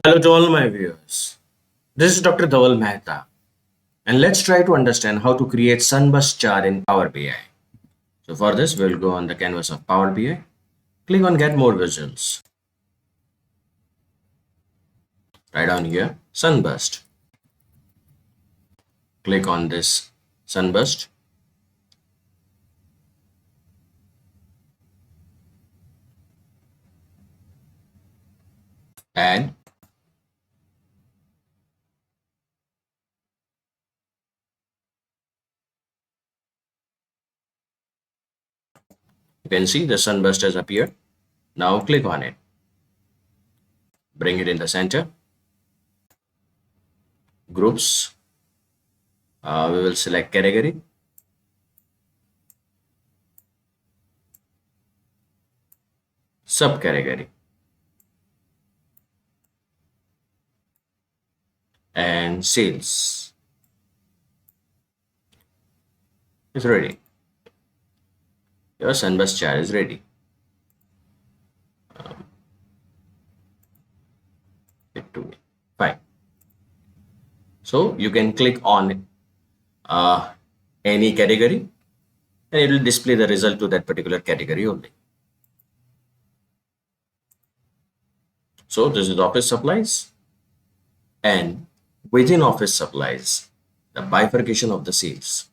Hello to all my viewers. This is Dr. Dhaval Mehta, and let's try to understand how to create Sunburst chart in Power BI. So for this, we'll go on the canvas of Power BI. Click on Get More Visuals. Right down here, Sunburst. Click on this Sunburst. And you can see the Sunburst has appeared. Now click on it. Bring it in the center. Groups. We will select category. Subcategory. And sales. It's ready. Your Sunburst chart is ready. It to me. Fine. So you can click on any category and it will display the result to that particular category only. So this is office supplies, and within office supplies, the bifurcation of the sales.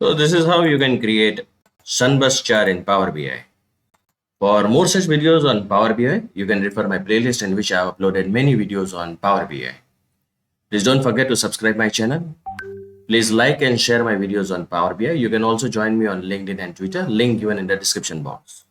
So this is how you can create Sunburst chart in Power BI. For more such videos on Power BI, you can refer my playlist in which I have uploaded many videos on Power BI. Please don't forget to subscribe my channel. Please like and share my videos on Power BI. You can also join me on LinkedIn and Twitter, link given in the description box.